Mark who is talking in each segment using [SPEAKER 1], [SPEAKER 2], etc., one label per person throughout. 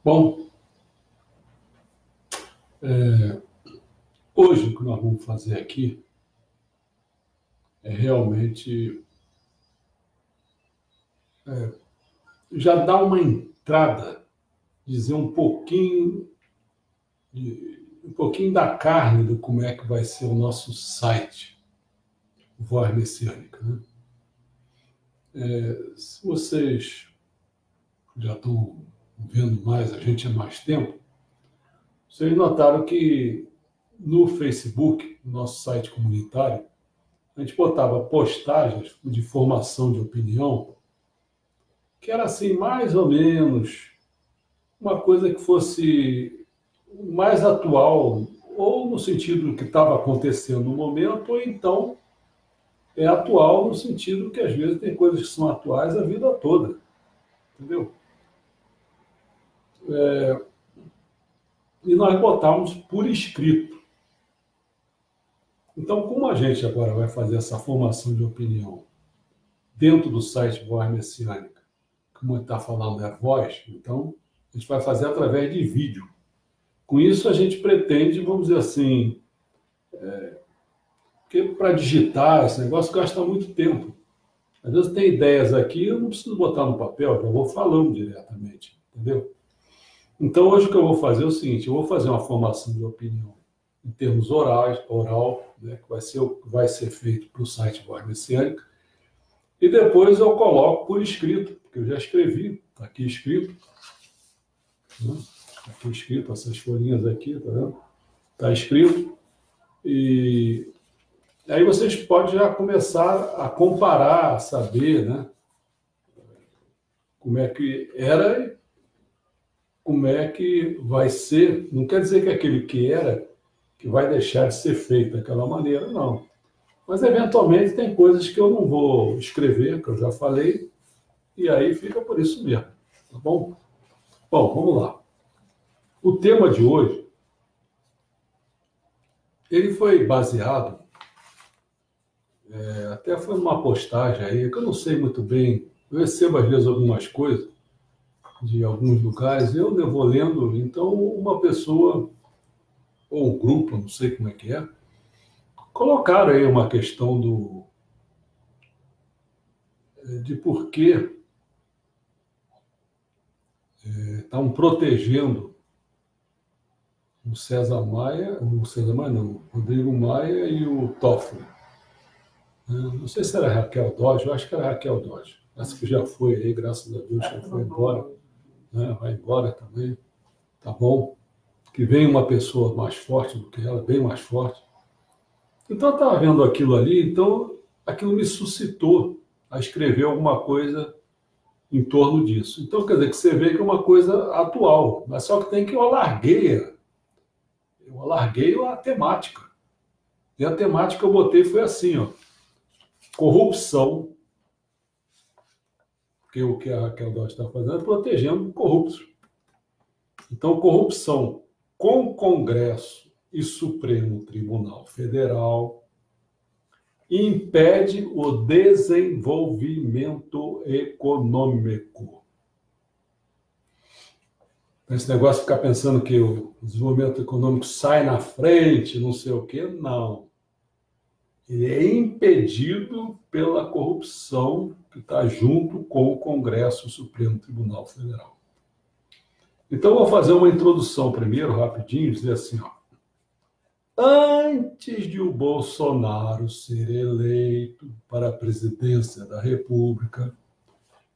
[SPEAKER 1] Bom, hoje o que nós vamos fazer aqui é realmente já dar uma entrada, dizer um pouquinho da carne do como é que vai ser o nosso site, Voz Messiânica, né? Se vocês já estão vendo mais a gente há mais tempo, vocês notaram que no Facebook, nosso site comunitário, a gente botava postagens de formação de opinião, que era assim, mais ou menos, uma coisa que fosse mais atual, ou no sentido do que estava acontecendo no momento, ou então é atual no sentido que às vezes tem coisas que são atuais a vida toda, entendeu? E nós botávamos por escrito. Então, como a gente agora vai fazer essa formação de opinião dentro do site Voz Messiânica, como está falando é voz, então a gente vai fazer através de vídeo. Com isso a gente pretende, vamos dizer assim, porque para digitar esse negócio gasta muito tempo. Às vezes tem ideias aqui, eu não preciso botar no papel, já vou falando diretamente, entendeu? Então hoje o que eu vou fazer é o seguinte, eu vou fazer uma formação de opinião em termos oral, né, que vai ser feito para o site Voz Messiânica, e depois eu coloco por escrito, porque eu já escrevi, está aqui escrito, né? Tá aqui escrito, essas folhinhas aqui, tá vendo? Está escrito, e aí vocês podem já começar a comparar, a saber, né, como é que era e como é que vai ser. Não quer dizer que aquele que era que vai deixar de ser feito daquela maneira, não. Mas, eventualmente, tem coisas que eu não vou escrever, que eu já falei, e aí fica por isso mesmo, tá bom? Bom, vamos lá. O tema de hoje, ele foi baseado, até foi numa postagem aí, que eu não sei muito bem, eu recebo às vezes algumas coisas de alguns lugares, eu vou lendo, então uma pessoa, ou um grupo, não sei como é que é, colocaram aí uma questão de por que estavam protegendo o César Maia não, o Rodrigo Maia e o Toffoli. Não sei se era Raquel Dodge, eu acho que era Raquel Dodge. Essa que já foi aí, graças a Deus, que foi embora. Né? Vai embora também, tá bom? Que vem uma pessoa mais forte do que ela, bem mais forte. Então eu estava vendo aquilo ali, então aquilo me suscitou a escrever alguma coisa em torno disso. Então, quer dizer, que você vê que é uma coisa atual, mas só que tem que eu alarguei a temática. E a temática que eu botei foi assim, ó, corrupção, porque o que a Raquel Dodge está fazendo é protegendo corruptos. Então, corrupção com Congresso e Supremo Tribunal Federal impede o desenvolvimento econômico. Esse negócio de ficar pensando que o desenvolvimento econômico sai na frente, não sei o quê, não. Ele é impedido pela corrupção que está junto com o Congresso e o Supremo Tribunal Federal. Então, eu vou fazer uma introdução primeiro, rapidinho, dizer assim, ó. Antes de o Bolsonaro ser eleito para a presidência da República,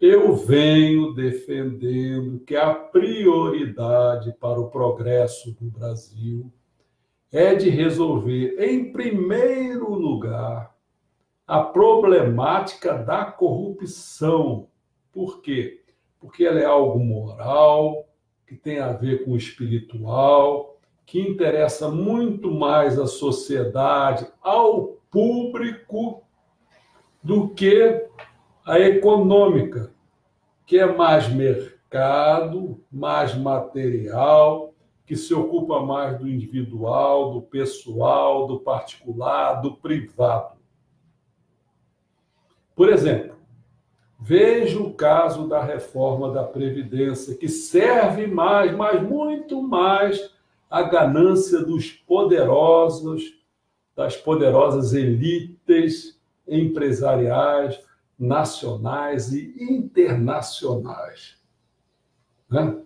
[SPEAKER 1] eu venho defendendo que a prioridade para o progresso do Brasil é de resolver, em primeiro lugar, a problemática da corrupção. Por quê? Porque ela é algo moral, que tem a ver com o espiritual, que interessa muito mais à sociedade, ao público, do que a econômica, que é mais mercado, mais material, que se ocupa mais do individual, do pessoal, do particular, do privado. Por exemplo, Veja o caso da reforma da Previdência, que serve mais, mas muito mais, à ganância dos poderosos, das poderosas elites empresariais, nacionais e internacionais. Né?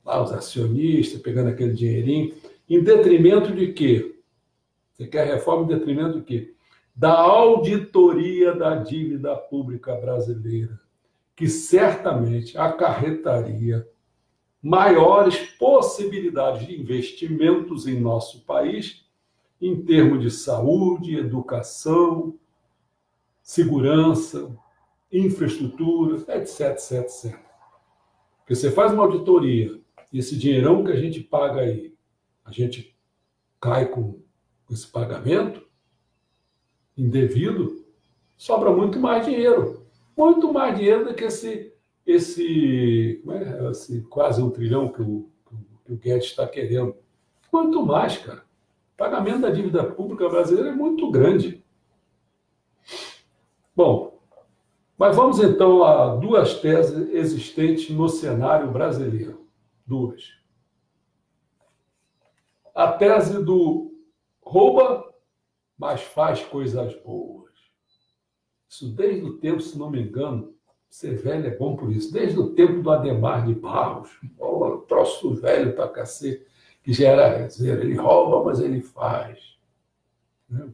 [SPEAKER 1] Lá os acionistas pegando aquele dinheirinho, em detrimento de quê? Você quer reforma em detrimento de quê? Da auditoria da dívida pública brasileira, que certamente acarretaria maiores possibilidades de investimentos em nosso país, em termos de saúde, educação, segurança, infraestrutura, etc, etc, etc. Porque você faz uma auditoria e esse dinheirão que a gente paga aí, a gente cai com esse pagamento indevido, sobra muito mais dinheiro. Muito mais dinheiro do que esse quase 1 trilhão que o Guedes está querendo. Quanto mais, cara. O pagamento da dívida pública brasileira é muito grande. Bom, mas vamos então a duas teses existentes no cenário brasileiro. Duas. A tese do rouba, mas faz coisas boas. Isso desde o tempo, se não me engano, ser velho é bom por isso, desde o tempo do Adhemar de Barros, troço velho pra cacete, que já era rezeiro, ele rouba, mas ele faz. Né?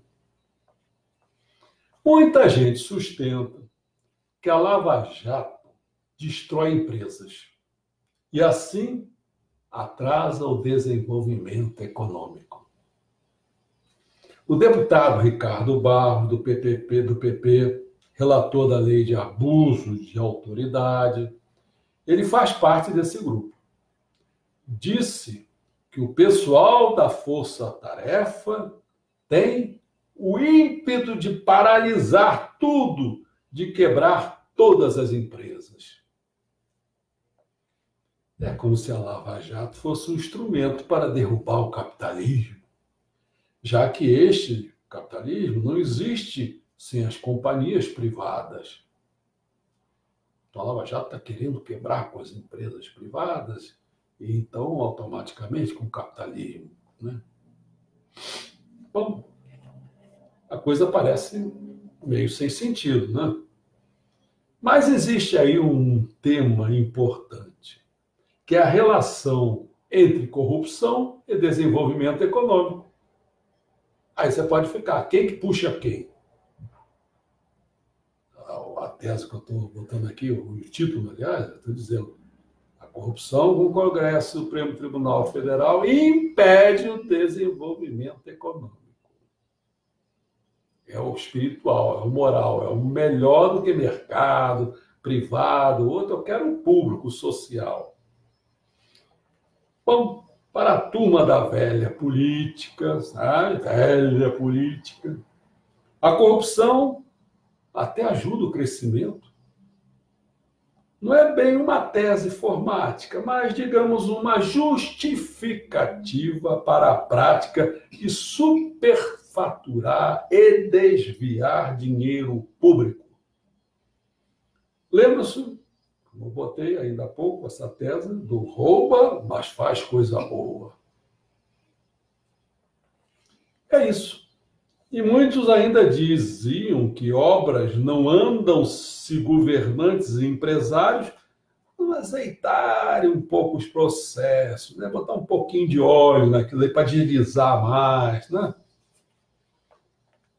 [SPEAKER 1] Muita gente sustenta que a Lava Jato destrói empresas e, assim, atrasa o desenvolvimento econômico. O deputado Ricardo Barros, do PP, relator da lei de abuso de autoridade, ele faz parte desse grupo. Disse que o pessoal da Força-Tarefa tem o ímpeto de paralisar tudo, de quebrar todas as empresas. É como se a Lava Jato fosse um instrumento para derrubar o capitalismo, já que este capitalismo não existe sem as companhias privadas. Então a Lava Jato está querendo quebrar com as empresas privadas e então automaticamente com o capitalismo. Né? Bom, a coisa parece meio sem sentido, né? Mas existe aí um tema importante, que é a relação entre corrupção e desenvolvimento econômico. Aí você pode ficar, quem que puxa quem? A tese que eu estou botando aqui, o título, aliás, eu estou dizendo, a corrupção no Congresso, Supremo Tribunal Federal impede o desenvolvimento econômico. É o espiritual, é o moral, é o melhor do que mercado, privado, outro eu quero o público, o social. Bom, para a turma da velha política, sabe? Velha política, a corrupção até ajuda o crescimento. Não é bem uma tese formática, mas, digamos, uma justificativa para a prática de superfaturar e desviar dinheiro público. Lembra-se, como eu botei ainda há pouco, essa tese do rouba, mas faz coisa boa. É isso. E muitos ainda diziam que obras não andam se governantes e empresários não aceitarem um pouco os processos, né? Botar um pouquinho de óleo naquilo aí para agilizar mais. Né?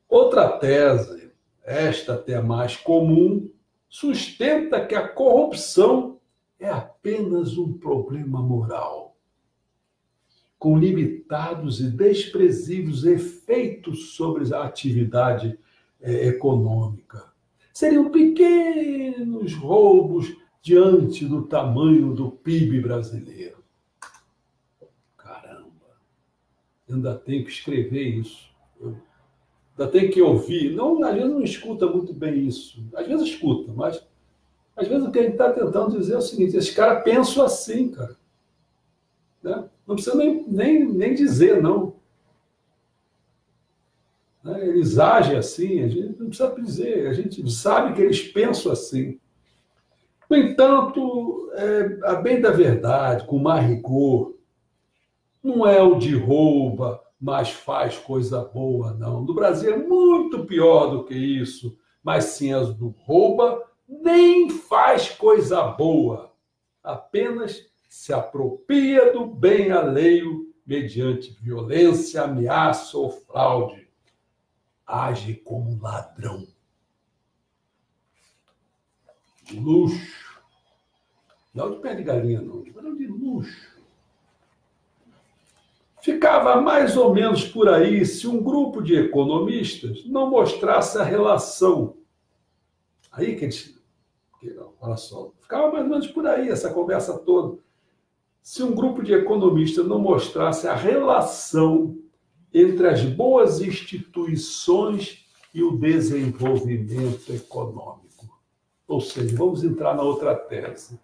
[SPEAKER 1] Outra tese, esta até mais comum, sustenta que a corrupção é apenas um problema moral, com limitados e desprezíveis efeitos sobre a atividade econômica. Seriam pequenos roubos diante do tamanho do PIB brasileiro. Caramba! Ainda tenho que escrever isso. Ainda tenho que ouvir. Não, às vezes não escuta muito bem isso. Às vezes escuta, mas às vezes o que a gente está tentando dizer é o seguinte, esses caras pensam assim, cara. Né? Não precisa nem dizer, não. Né? Eles agem assim, a gente não precisa dizer, a gente sabe que eles pensam assim. No entanto, a bem da verdade, com mais rigor, não é o de rouba, mas faz coisa boa, não. No Brasil é muito pior do que isso, mas sim as do rouba, nem faz coisa boa, apenas se apropria do bem alheio mediante violência, ameaça ou fraude. Age como ladrão. De luxo. Não de pé de galinha, não. De luxo. Ficava mais ou menos por aí se um grupo de economistas não mostrasse a relação. Aí que eles... Olha só. Ficava mais ou menos por aí essa conversa toda. Se um grupo de economistas não mostrasse a relação entre as boas instituições e o desenvolvimento econômico. Ou seja, vamos entrar na outra tese.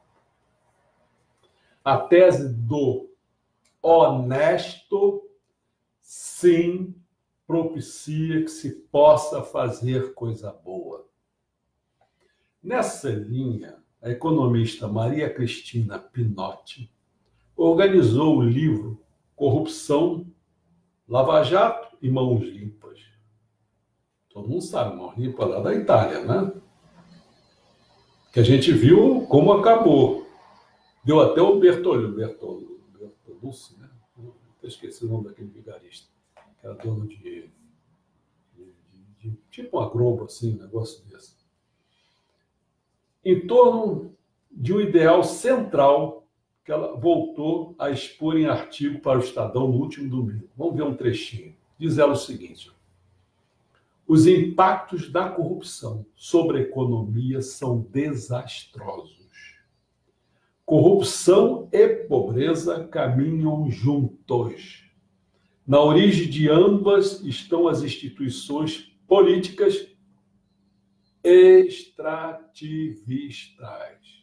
[SPEAKER 1] A tese do honesto, sim, propicia que se possa fazer coisa boa. Nessa linha, a economista Maria Cristina Pinotti organizou o livro Corrupção, Lava Jato e Mãos Limpas. Todo mundo sabe, Mãos Limpas lá da Itália, né? Que a gente viu como acabou. Deu até o Bertolucci, né? Eu esqueci o nome daquele vigarista, que era dono de tipo uma Globo, assim, um negócio desse. Em torno de um ideal central que ela voltou a expor em artigo para o Estadão no último domingo. Vamos ver um trechinho. Diz ela o seguinte: os impactos da corrupção sobre a economia são desastrosos. Corrupção e pobreza caminham juntos. Na origem de ambas estão as instituições políticas extrativistas.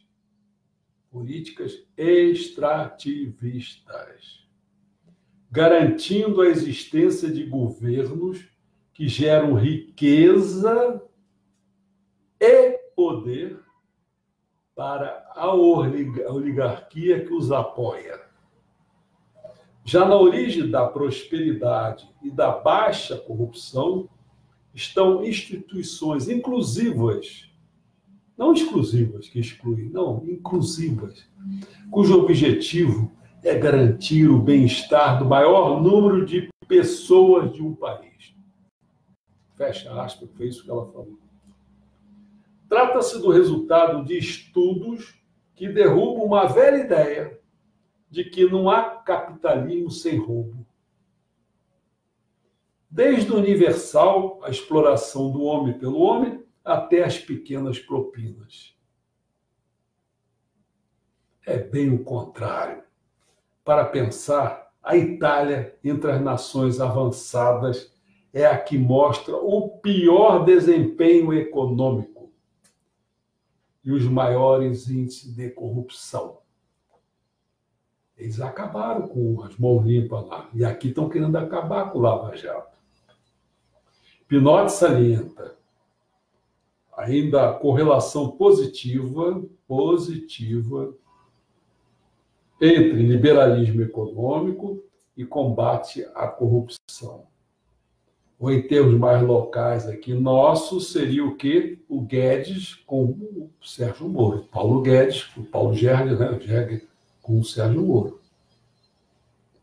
[SPEAKER 1] Políticas extrativistas, garantindo a existência de governos que geram riqueza e poder para a oligarquia que os apoia. Já na origem da prosperidade e da baixa corrupção estão instituições inclusivas, não exclusivas, que excluem, não, inclusivas, cujo objetivo é garantir o bem-estar do maior número de pessoas de um país. Fecha aspas, foi isso que ela falou. Trata-se do resultado de estudos que derrubam uma velha ideia de que não há capitalismo sem roubo. Desde o universal, a exploração do homem pelo homem, até as pequenas propinas. É bem o contrário. Para pensar, a Itália, entre as nações avançadas, é a que mostra o pior desempenho econômico e os maiores índices de corrupção. Eles acabaram com as mãos limpas lá, e aqui estão querendo acabar com o Lava Jato. Pinotti salienta ainda a correlação positiva entre liberalismo econômico e combate à corrupção. Ou em termos mais locais aqui, nosso seria o quê? O Guedes com o Sérgio Moro. Paulo Guedes, o Paulo Gerges, né? O Gerges com o Sérgio Moro.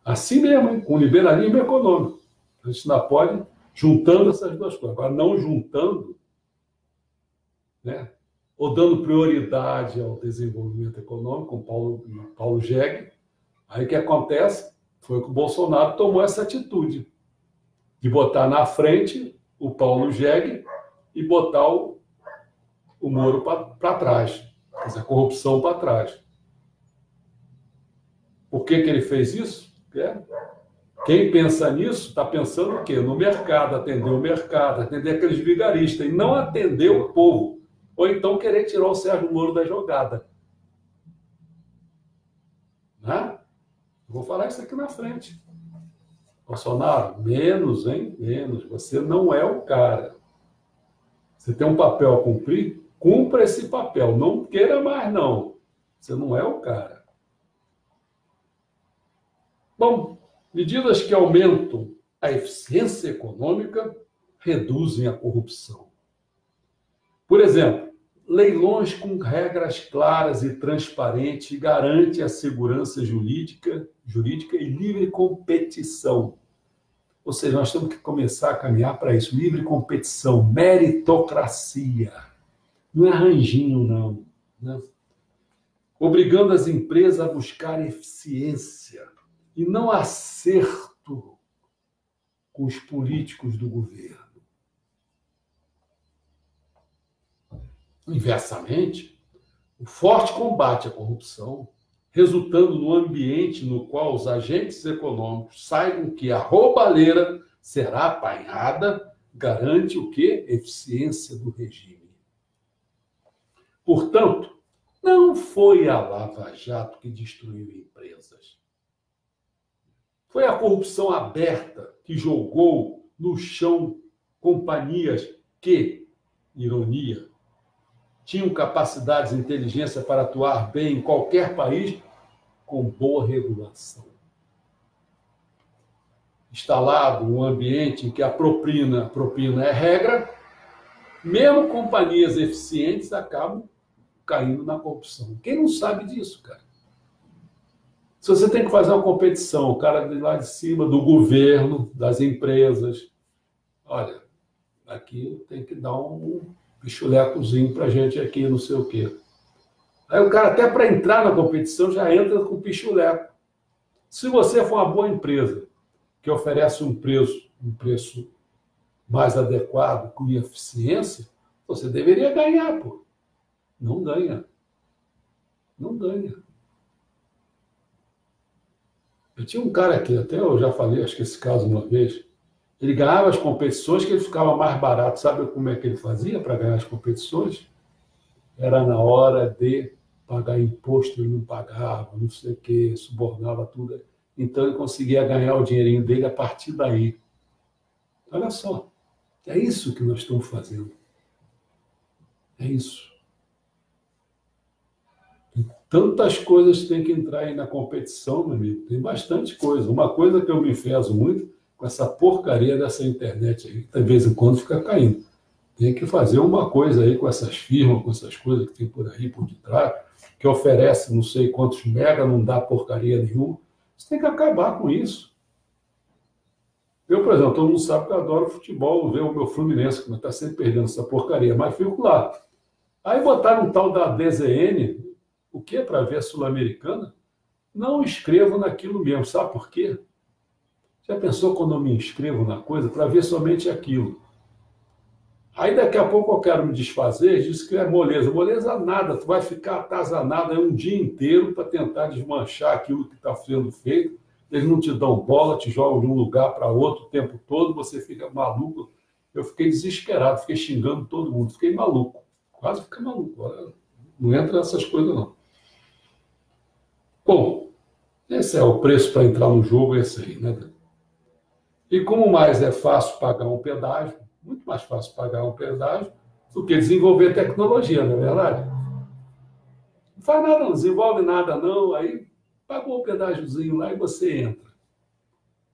[SPEAKER 1] Assim mesmo, hein? Com liberalismo econômico. A gente ainda pode juntando essas duas coisas. Agora, não juntando, né? Ou dando prioridade ao desenvolvimento econômico, com Paulo Gerges. Aí o que acontece? Foi que o Bolsonaro tomou essa atitude de botar na frente o Paulo Gerges e botar o Moro para trás. Quer dizer, a corrupção para trás. Por que ele fez isso? Quem pensa nisso está pensando o quê? No mercado, atender o mercado, atender aqueles vigaristas e não atender o povo. Ou então querer tirar o Sérgio Moro da jogada. Né? Eu vou falar isso aqui na frente. Bolsonaro, menos, hein? Menos. Você não é o cara. Você tem um papel a cumprir, Cumpra esse papel. Não queira mais, não. Você não é o cara. Bom, medidas que aumentam a eficiência econômica reduzem a corrupção. Por exemplo, leilões com regras claras e transparentes garantem a segurança jurídica e livre competição. Ou seja, nós temos que começar a caminhar para isso. Livre competição, meritocracia. Não é ranginho, não. Né? Obrigando as empresas a buscar eficiência e não acerto com os políticos do governo. Inversamente, o forte combate à corrupção, resultando no ambiente no qual os agentes econômicos saibam que a roubalheira será apanhada, garante o quê? Eficiência do regime. Portanto, não foi a Lava Jato que destruiu empresas. Foi a corrupção aberta que jogou no chão companhias que, ironia, tinham capacidades e inteligência para atuar bem em qualquer país com boa regulação. Instalado um ambiente em que a propina é regra, mesmo companhias eficientes acabam caindo na corrupção. Quem não sabe disso, cara? Se você tem que fazer uma competição, o cara de lá de cima, do governo, das empresas, olha, aqui tem que dar um pichulecozinho para a gente aqui, não sei o quê. Aí o cara, até para entrar na competição, já entra com pichuleco. Se você for uma boa empresa que oferece um preço mais adequado, com eficiência, você deveria ganhar, pô. Não ganha. Não ganha. Eu tinha um cara aqui, até eu já falei, acho que esse caso uma vez, ele ganhava as competições que ele ficava mais barato. Sabe como é que ele fazia para ganhar as competições? Era na hora de pagar imposto, ele não pagava, não sei o quê, subornava tudo. Então ele conseguia ganhar o dinheirinho dele a partir daí. Olha só, é isso que nós estamos fazendo. É isso. Tantas coisas têm que entrar aí na competição, meu amigo. Tem bastante coisa. Uma coisa que eu me fezo muito com essa porcaria dessa internet aí, que de vez em quando fica caindo. Tem que fazer uma coisa aí com essas firmas, com essas coisas que tem por aí, por detrás, que oferece não sei quantos mega, não dá porcaria nenhuma. Você tem que acabar com isso. Eu, por exemplo, todo mundo sabe que eu adoro futebol, ver o meu Fluminense, que está sempre perdendo essa porcaria, mas fico lá. Aí botaram um tal da DZN, o que é para ver a Sul-Americana? Não inscrevo naquilo mesmo. Sabe por quê? Já pensou quando eu me inscrevo na coisa para ver somente aquilo? Aí daqui a pouco eu quero me desfazer, diz que é moleza. Moleza nada, tu vai ficar atazanado aí um dia inteiro para tentar desmanchar aquilo que está sendo feito. Eles não te dão bola, te jogam de um lugar para outro o tempo todo, você fica maluco. Eu fiquei desesperado, fiquei xingando todo mundo, fiquei maluco. Quase fiquei maluco. Não entra nessas coisas, não. Bom, esse é o preço para entrar no jogo, esse aí, né? E como mais é fácil pagar um pedágio, muito mais fácil pagar um pedágio do que desenvolver tecnologia, não é verdade? Não faz nada, não desenvolve nada, não, aí pagou o pedágiozinho lá e você entra.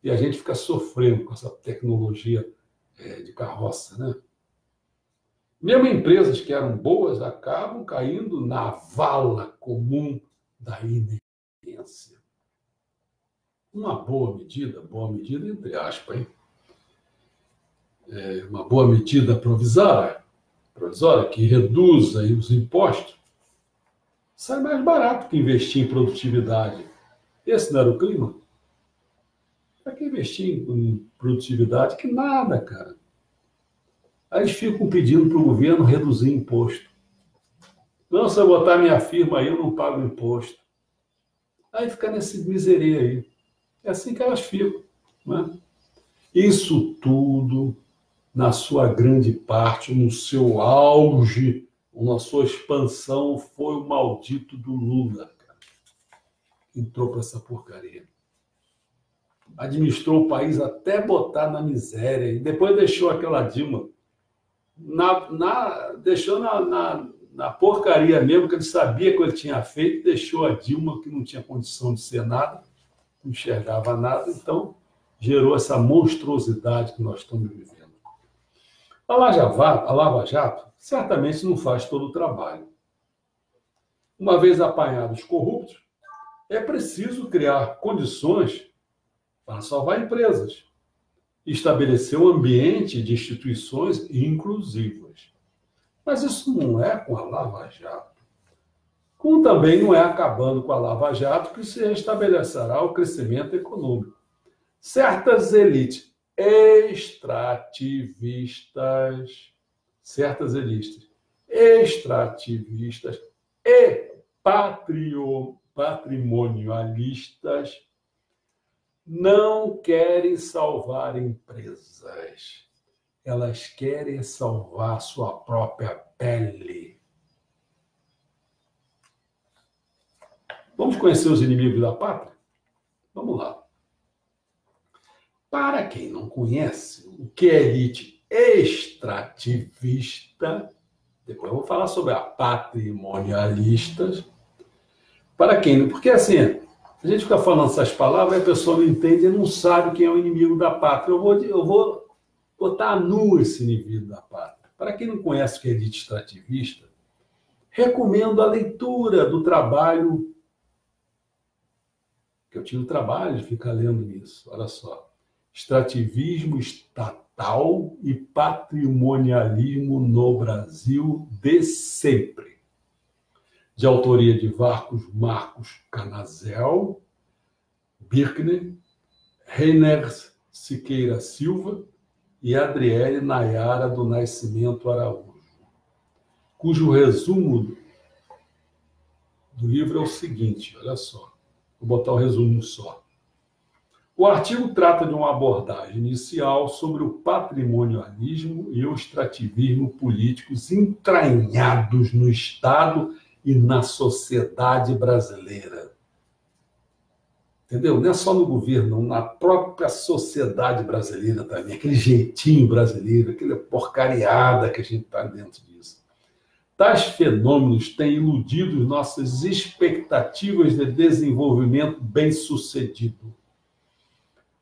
[SPEAKER 1] E a gente fica sofrendo com essa tecnologia de carroça, né? Mesmo empresas que eram boas acabam caindo na vala comum da inexperiência. Uma boa medida entre aspas, hein? Uma boa medida provisória que reduz aí os impostos, sai mais barato que investir em produtividade. Esse não era o clima? Para que investir em produtividade? Que nada, cara. Aí eles ficam pedindo para o governo reduzir imposto. Não, se eu botar minha firma aí, eu não pago imposto. Aí fica nesse miseria aí. É assim que elas ficam. Né? Isso tudo, na sua grande parte, no seu auge, na sua expansão, foi o maldito do Lula, cara. Entrou para essa porcaria. Administrou o país até botar na miséria. E depois deixou aquela Dilma deixou na porcaria mesmo, que ele sabia que ele tinha feito, deixou a Dilma, que não tinha condição de ser nada, não enxergava nada, então gerou essa monstruosidade que nós estamos vivendo. A Lava Jato certamente não faz todo o trabalho. Uma vez apanhados corruptos, é preciso criar condições para salvar empresas, estabelecer um ambiente de instituições inclusivas. Mas isso não é com a Lava Jato. Como também não é acabando com a Lava Jato que se restabelecerá o crescimento econômico. Certas elites extrativistas e patrimonialistas não querem salvar empresas. Elas querem salvar sua própria pele. Vamos conhecer os inimigos da pátria? Vamos lá. Para quem não conhece o que é elite extrativista, depois eu vou falar sobre a patrimonialista. Para quem não... Porque assim, a gente fica falando essas palavras e a pessoa não entende e não sabe quem é o inimigo da pátria. Eu vou botar a nu esse inimigo da pátria. Para quem não conhece o que é elite extrativista, recomendo a leitura do trabalho, que eu tive o trabalho de ficar lendo isso, olha só. Extrativismo Estatal e Patrimonialismo no Brasil de Sempre. De autoria de Marcos Canazel, Birkner, Reiner Siqueira Silva e Adriele Nayara do Nascimento Araújo, cujo resumo do livro é o seguinte, olha só, vou botar o resumo só. O artigo trata de uma abordagem inicial sobre o patrimonialismo e o extrativismo políticos entranhados no Estado e na sociedade brasileira. Entendeu? Não é só no governo, na própria sociedade brasileira também, aquele jeitinho brasileiro, aquela porcariada que a gente está dentro disso. Tais fenômenos têm iludido nossas expectativas de desenvolvimento bem-sucedido.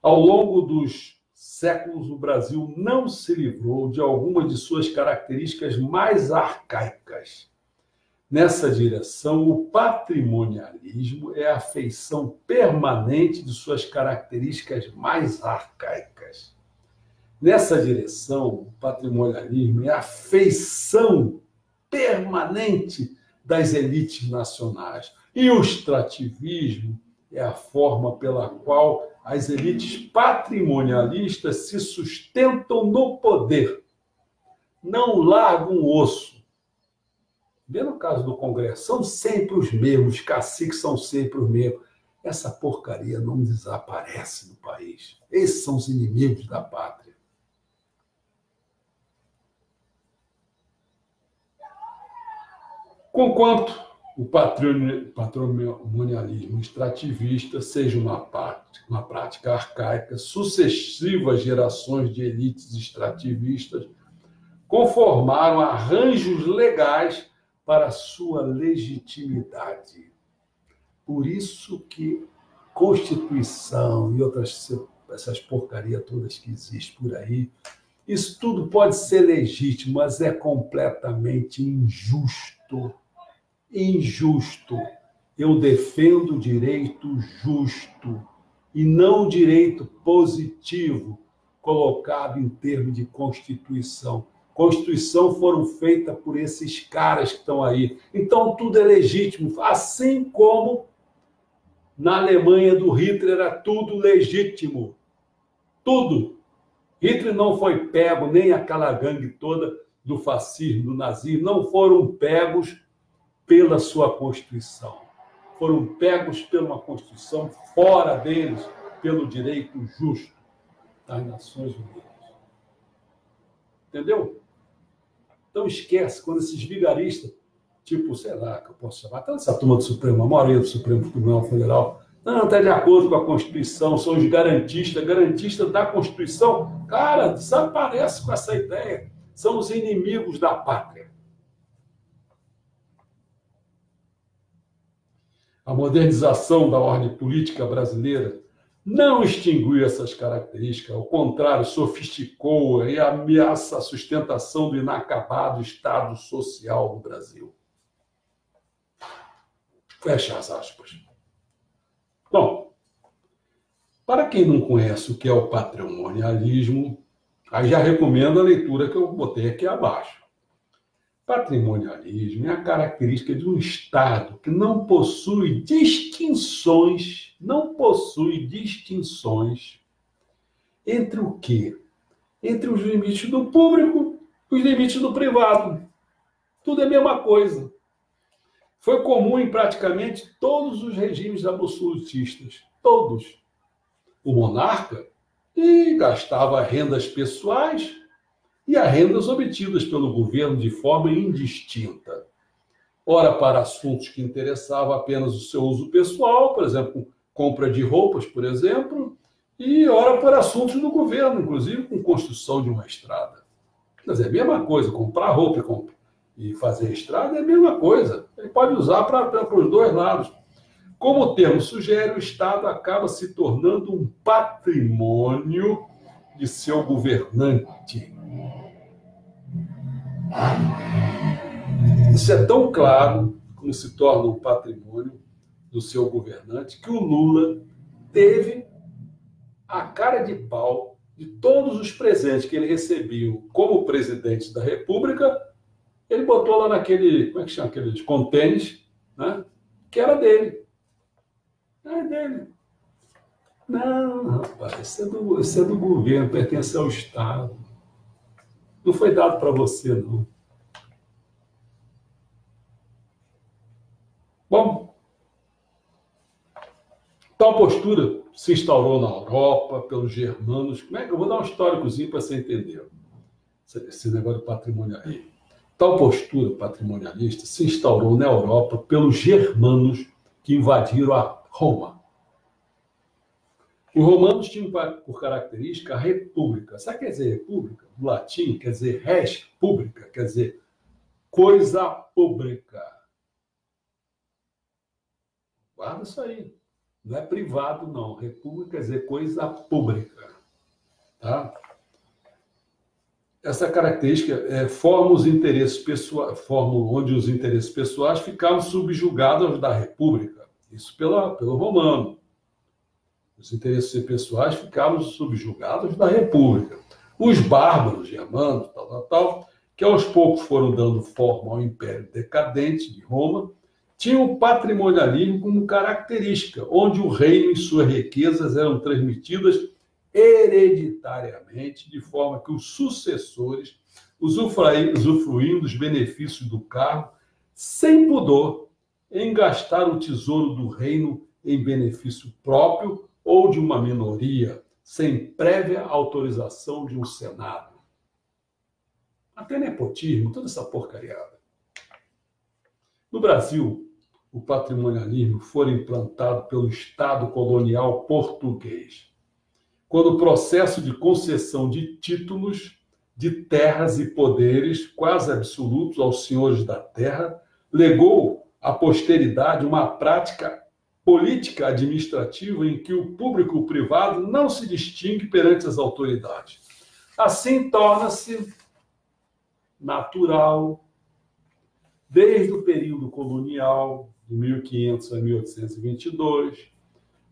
[SPEAKER 1] Ao longo dos séculos, o Brasil não se livrou de algumas de suas características mais arcaicas. Nessa direção, o patrimonialismo é a feição permanente de suas características mais arcaicas. Nessa direção, o patrimonialismo é a feição permanente das elites nacionais. E o extrativismo é a forma pela qual as elites patrimonialistas se sustentam no poder. Não largam o osso. Vê no caso do Congresso, são sempre os mesmos, os caciques são sempre os mesmos. Essa porcaria não desaparece no país. Esses são os inimigos da pátria. Conquanto o patrimonialismo extrativista seja uma prática arcaica, sucessivas gerações de elites extrativistas conformaram arranjos legais para sua legitimidade. Por isso que Constituição e essas porcarias todas que existem por aí, isso tudo pode ser legítimo, mas é completamente injusto. Injusto. Eu defendo o direito justo e não o direito positivo colocado em termos de Constituição. Constituição foram feitas por esses caras que estão aí. Então, tudo é legítimo. Assim como na Alemanha do Hitler era tudo legítimo. Tudo. Hitler não foi pego, nem aquela gangue toda do fascismo, do nazismo, não foram pegos pela sua Constituição. Foram pegos pela uma Constituição fora deles, pelo direito justo das Nações Unidas. Entendeu? Então esquece, quando esses vigaristas, tipo, sei lá, que eu posso chamar, até essa turma do Supremo, a maioria do Supremo Tribunal Federal, não, está de acordo com a Constituição, são os garantistas da Constituição. Cara, desaparece com essa ideia. São os inimigos da pátria. A modernização da ordem política brasileira não extinguiu essas características, ao contrário, sofisticou e ameaça a sustentação do inacabado Estado social no Brasil. Fecha as aspas. Bom, para quem não conhece o que é o patrimonialismo, aí já recomendo a leitura que eu botei aqui abaixo. Patrimonialismo é a característica de um Estado que não possui distinções entre o quê? Entre os limites do público e os limites do privado. Tudo é a mesma coisa. Foi comum em praticamente todos os regimes absolutistas. Todos. O monarca gastava rendas pessoais e as rendas obtidas pelo governo de forma indistinta. Ora para assuntos que interessavam apenas o seu uso pessoal, por exemplo, compra de roupas, por exemplo, e ora para assuntos do governo, inclusive com construção de uma estrada. Mas é a mesma coisa, comprar roupa e fazer estrada é a mesma coisa. Ele pode usar para os dois lados. Como o termo sugere, o Estado acaba se tornando um patrimônio de seu governante. Isso é tão claro como se torna um patrimônio do seu governante que o Lula teve a cara de pau de todos os presentes que ele recebeu como presidente da República, ele botou lá naquele, como é que chama aqueles contêineres, né? Que era dele. É dele. Não, rapaz, isso é do governo, pertence ao Estado. Não foi dado para você, não. Bom, tal postura se instaurou na Europa, pelos germanos. Como é que eu vou dar um históricozinho para você entender esse negócio de patrimonialismo? Tal postura patrimonialista se instaurou na Europa pelos germanos que invadiram a Roma. Os romanos tinham por característica a república. Sabe o que quer dizer república? Do latim, quer dizer res pública, quer dizer coisa pública. Guarda isso aí. Não é privado, não. República quer dizer coisa pública. Tá? Essa característica forma os interesses pessoais, onde os interesses pessoais ficavam subjugados aos da República. Isso pelo romano. Os interesses pessoais ficavam subjugados da República. Os bárbaros germanos, que aos poucos foram dando forma ao Império decadente de Roma, tinham o patrimonialismo como característica, onde o reino e suas riquezas eram transmitidas hereditariamente, de forma que os sucessores usufruíam dos benefícios do cargo sem pudor em gastar o tesouro do reino em benefício próprio ou de uma minoria, sem prévia autorização de um Senado. Até nepotismo, toda essa porcariada. No Brasil, o patrimonialismo foi implantado pelo Estado colonial português, quando o processo de concessão de títulos, de terras e poderes quase absolutos aos senhores da terra, legou à posteridade uma prática política administrativa em que o público e o privado não se distingue perante as autoridades. Assim, torna-se natural, desde o período colonial, de 1500 a 1822,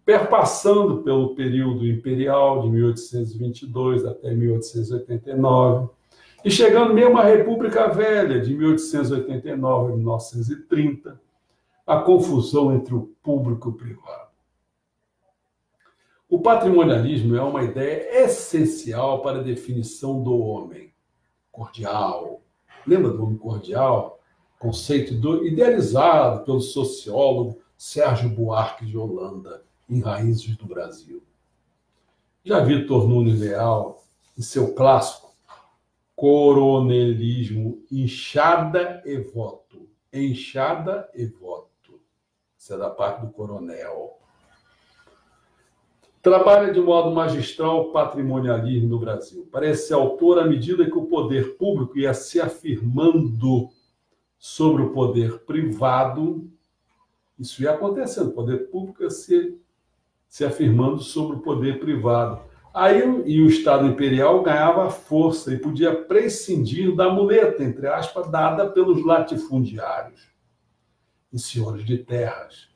[SPEAKER 1] perpassando pelo período imperial, de 1822 até 1889, e chegando mesmo à República Velha, de 1889 a 1930, a confusão entre o público e o privado. O patrimonialismo é uma ideia essencial para a definição do homem cordial. Lembra do homem cordial? Conceito idealizado pelo sociólogo Sérgio Buarque de Holanda, em Raízes do Brasil. Já Vitor Nunes Leal, em seu clássico Coronelismo, Enxada e Voto. Enxada e Voto. Isso é da parte do coronel. Trabalha de modo magistral o patrimonialismo no Brasil. Parece ser autor à medida que o poder público ia se afirmando sobre o poder privado Isso ia acontecendo, o poder público ia se afirmando sobre o poder privado. Aí e o Estado imperial ganhava força e podia prescindir da muleta, entre aspas, dada pelos latifundiários e senhores de terras.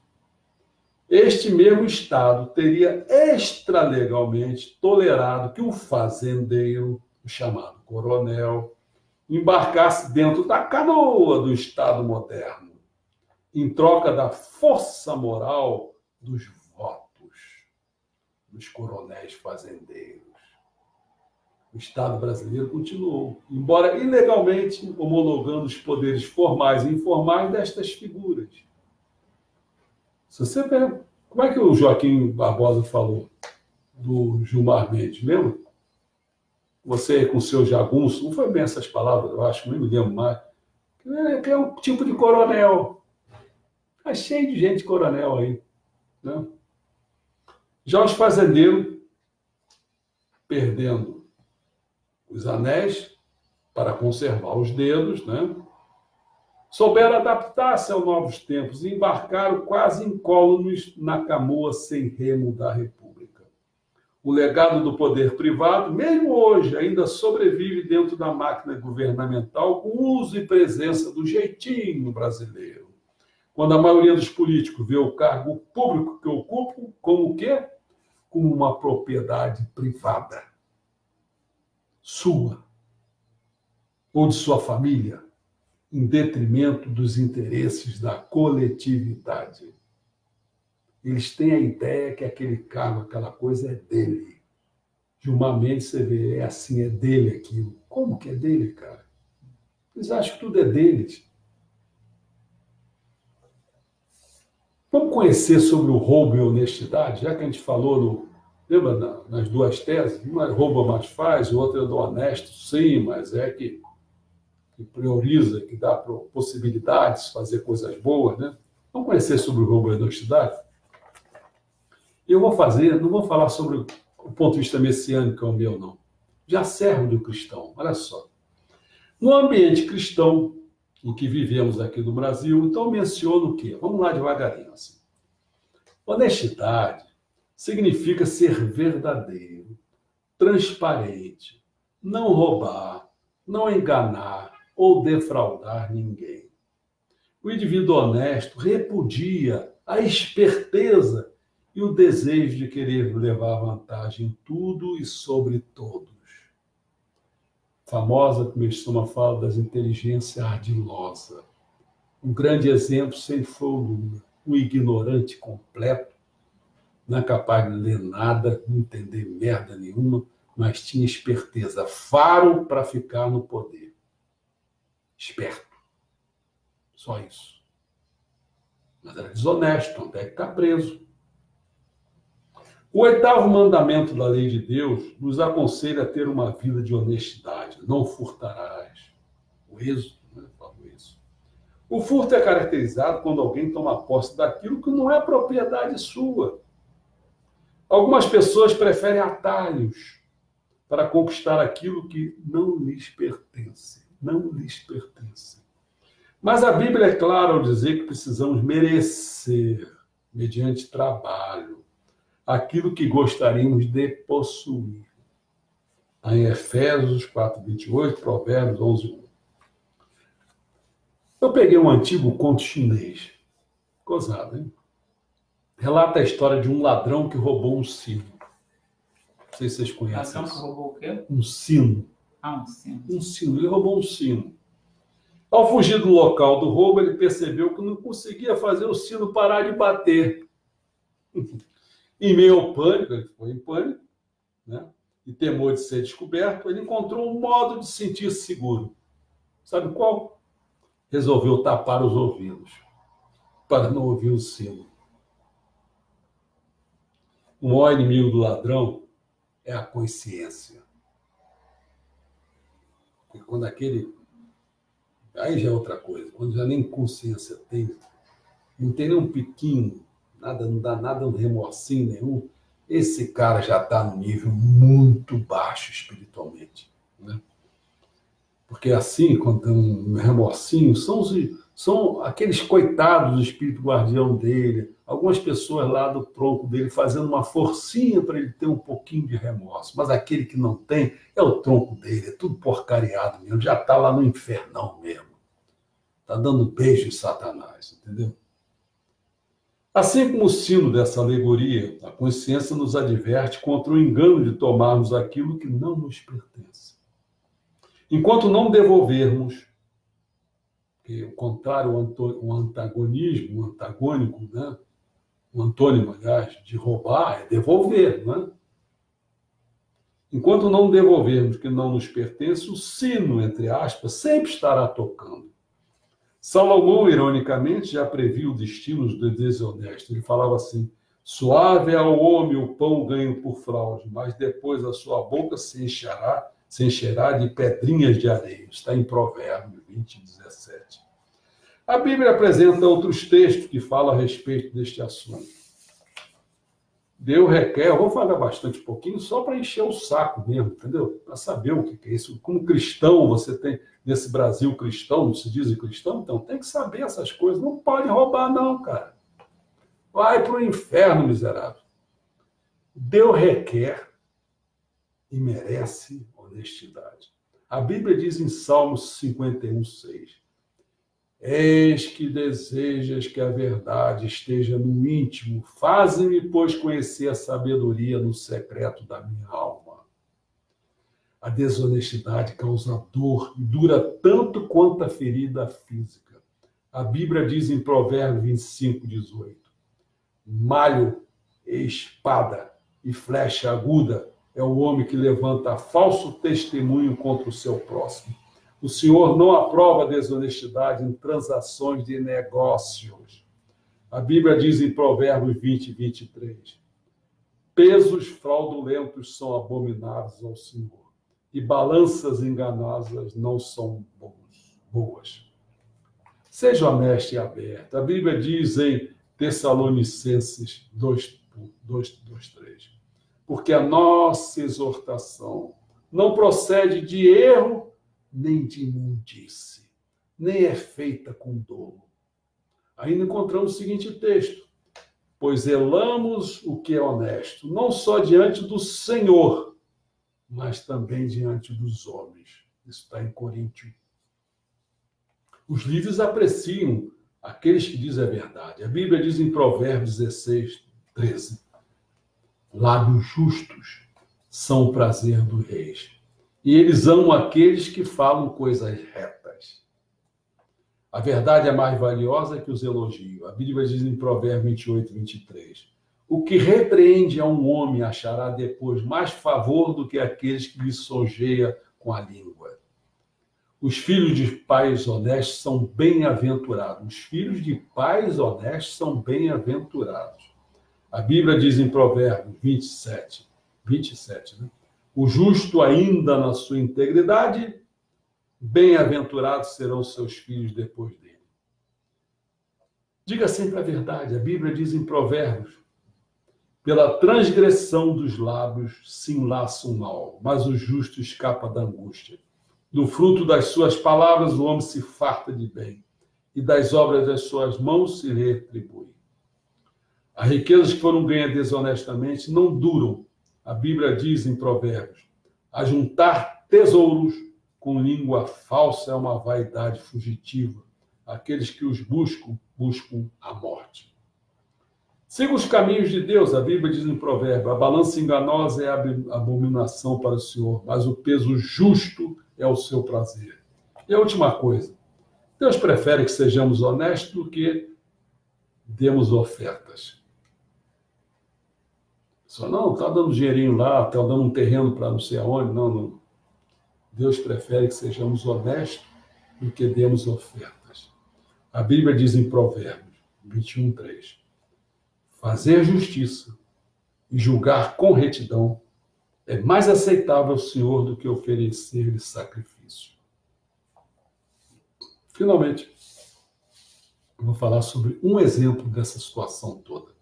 [SPEAKER 1] Este mesmo Estado teria extralegalmente tolerado que o fazendeiro, o chamado coronel, embarcasse dentro da canoa do Estado moderno, em troca da força moral dos votos dos coronéis fazendeiros. O Estado brasileiro continuou, embora ilegalmente, homologando os poderes formais e informais destas figuras. Se você vê, como é que o Joaquim Barbosa falou do Gilmar Mendes, lembra? Você com seu jagunço, não foi bem essas palavras, eu acho, nem me lembro mais, que é um tipo de coronel. Está cheio de gente coronel aí. Né? Já os fazendeiros, perdendo os anéis para conservar os dedos, né? Souberam adaptar-se aos novos tempos e embarcaram quase incólumes na canoa sem remo da República. O legado do poder privado, mesmo hoje, ainda sobrevive dentro da máquina governamental com uso e presença do jeitinho brasileiro. Quando a maioria dos políticos vê o cargo público que ocupam como o quê? Como uma propriedade privada. Sua. Ou de sua família. Em detrimento dos interesses da coletividade. Eles têm a ideia que aquele cargo, aquela coisa é dele. Gilmar Mendes, você vê, é assim, é dele aquilo. Como que é dele, cara? Eles acham que tudo é deles. Vamos conhecer sobre o roubo e honestidade, já que a gente falou, lembra nas duas teses? Uma é rouba, mas faz, outra é do honesto, sim, mas é que prioriza, que dá possibilidades, fazer coisas boas, né? Vamos conhecer sobre o roubo e honestidade? Eu não vou falar sobre o ponto de vista messiânico, que é o meu, não. Já servo do cristão, olha só. No ambiente cristão, em que vivemos aqui no Brasil, então menciono o quê? Vamos lá devagarinho. Assim. Honestidade significa ser verdadeiro, transparente, não roubar, não enganar ou defraudar ninguém. O indivíduo honesto repudia a esperteza e o desejo de querer levar vantagem em tudo e sobre todos. Famosa, como eles chamam, fala das inteligências ardilosa. Um grande exemplo sempre foi o Lula, um ignorante completo, não é capaz de ler nada, não entender merda nenhuma, mas tinha esperteza, faro para ficar no poder. Esperto. Só isso. Mas era desonesto, até que está preso. O 8º mandamento da lei de Deus nos aconselha a ter uma vida de honestidade. Não furtarás. O Êxodo, né, falou isso. O furto é caracterizado quando alguém toma posse daquilo que não é propriedade sua. Algumas pessoas preferem atalhos para conquistar aquilo que não lhes pertence. Não lhes pertence. Mas a Bíblia é clara ao dizer que precisamos merecer, mediante trabalho, aquilo que gostaríamos de possuir. Em Efésios 4:28, Provérbios 11:1. Eu peguei um antigo conto chinês. Gozado, hein? Relata a história de um ladrão que roubou um sino. Não sei se vocês conhecem.
[SPEAKER 2] Ladrão que roubou o quê?
[SPEAKER 1] Um sino.
[SPEAKER 2] Um sino.
[SPEAKER 1] Um sino. Ele roubou um sino. Ao fugir do local do roubo, ele percebeu que não conseguia fazer o sino parar de bater. Em meio ao pânico, ele ficou em pânico, né? E temor de ser descoberto, ele encontrou um modo de sentir-se seguro. Sabe qual? Resolveu tapar os ouvidos, para não ouvir o sino. O maior inimigo do ladrão é a consciência. Porque quando aquele... Aí já é outra coisa. Quando já nem consciência tem, não tem nem um piquinho, nada, não dá nada, um remorsinho nenhum, esse cara já está no nível muito baixo espiritualmente. Né? Porque assim, quando tem um remorsinho, são aqueles coitados do espírito guardião dele, algumas pessoas lá do tronco dele fazendo uma forcinha para ele ter um pouquinho de remorso. Mas aquele que não tem é o tronco dele, é tudo porcariado mesmo, já está lá no infernão mesmo. Está dando beijo em Satanás, entendeu? Assim como o sino dessa alegoria, a consciência nos adverte contra o engano de tomarmos aquilo que não nos pertence. Enquanto não devolvermos, que o contrário, o antagonismo, o antagônico, né? O antônimo, aliás, de roubar é devolver, né? Enquanto não devolvermos o que não nos pertence, o sino, entre aspas, sempre estará tocando. Salomão, ironicamente, já previu o destino do desonesto. Ele falava assim: suave é ao homem o pão ganho por fraude, mas depois a sua boca se encherá de pedrinhas de areia. Está em Provérbios 20, 17. A Bíblia apresenta outros textos que falam a respeito deste assunto. Deus requer, eu vou falar bastante pouquinho, só para encher o saco mesmo, entendeu? Para saber o que é isso. Como cristão, você tem, nesse Brasil cristão, não se diz cristão, então tem que saber essas coisas. Não pode roubar, não, cara. Vai para o inferno, miserável. Deus requer e merece honestidade. A Bíblia diz em Salmos 51:6: eis que desejas que a verdade esteja no íntimo, faze-me, pois, conhecer a sabedoria no secreto da minha alma. A desonestidade causa dor e dura tanto quanto a ferida física. A Bíblia diz em Provérbios 25:18: malho, espada e flecha aguda é o homem que levanta falso testemunho contra o seu próximo. O Senhor não aprova a desonestidade em transações de negócios. A Bíblia diz em Provérbios 20:23: pesos fraudulentos são abomináveis ao Senhor, e balanças enganosas não são boas. Seja honesto e aberto. A Bíblia diz em Tessalonicenses 2:3: porque a nossa exortação não procede de erro, nem de imundície, nem é feita com dolo. Ainda encontramos o seguinte texto: pois zelamos o que é honesto, não só diante do Senhor, mas também diante dos homens. Isso está em Coríntios. Os líderes apreciam aqueles que dizem a verdade. A Bíblia diz em Provérbios 16:13: lábios justos são o prazer dos reis, e eles amam aqueles que falam coisas retas. A verdade é mais valiosa que os elogios. A Bíblia diz em Provérbios 28:23: o que repreende a um homem achará depois mais favor do que aqueles que lisonjeia com a língua. Os filhos de pais honestos são bem-aventurados. Os filhos de pais honestos são bem-aventurados. A Bíblia diz em Provérbios 27, né? O justo ainda na sua integridade, bem-aventurados serão seus filhos depois dele. Diga sempre a verdade. A Bíblia diz em Provérbios: pela transgressão dos lábios se enlaça o mal, mas o justo escapa da angústia. Do fruto das suas palavras o homem se farta de bem, e das obras das suas mãos se retribui. As riquezas que foram ganhas desonestamente não duram. A Bíblia diz em Provérbios: ajuntar tesouros com língua falsa é uma vaidade fugitiva. Aqueles que os buscam a morte. Siga os caminhos de Deus. A Bíblia diz em Provérbios: a balança enganosa é a abominação para o Senhor, mas o peso justo é o seu prazer. E a última coisa: Deus prefere que sejamos honestos do que demos ofertas. Só não, está dando dinheirinho lá, está dando um terreno para não sei aonde. Não. Deus prefere que sejamos honestos do que demos ofertas. A Bíblia diz em Provérbios 21:3: fazer justiça e julgar com retidão é mais aceitável ao Senhor do que oferecer-lhe sacrifício. Finalmente, eu vou falar sobre um exemplo dessa situação toda.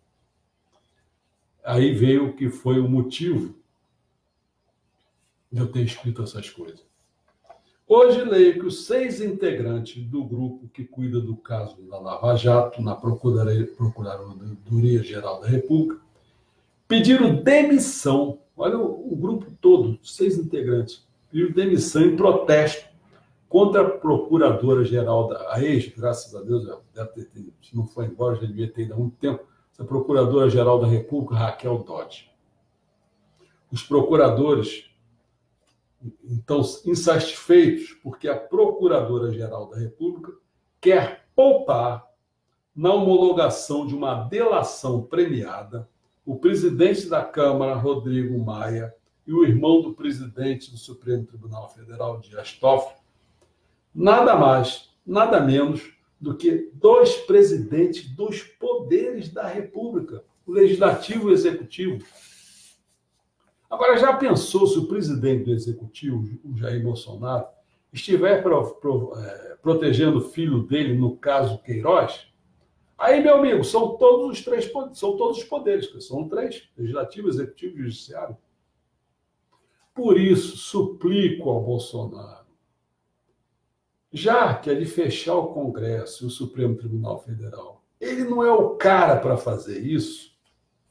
[SPEAKER 1] Aí veio o que foi o motivo de eu ter escrito essas coisas. Hoje leio que os 6 integrantes do grupo que cuida do caso da Lava Jato na Procuradoria-Geral da República pediram demissão. Olha o grupo todo, 6 integrantes, pediram demissão em protesto contra a Procuradora-Geral a ex, graças a Deus, deve ter, se não foi embora, já devia ter ido há muito tempo, essa Procuradora-Geral da República, Raquel Dodge. Os procuradores, então, insatisfeitos, porque a Procuradora-Geral da República quer poupar, na homologação de uma delação premiada, o presidente da Câmara, Rodrigo Maia, e o irmão do presidente do Supremo Tribunal Federal, Dias Toffoli, nada mais, nada menos do que 2 presidentes dos poderes da República, o Legislativo e o Executivo. Agora, já pensou se o presidente do Executivo, o Jair Bolsonaro, estiver protegendo o filho dele, no caso Queiroz? Aí, meu amigo, são todos os poderes, são 3, Legislativo, Executivo e Judiciário. Por isso, suplico ao Bolsonaro, já que é de fechar o Congresso e o Supremo Tribunal Federal, ele não é o cara para fazer isso,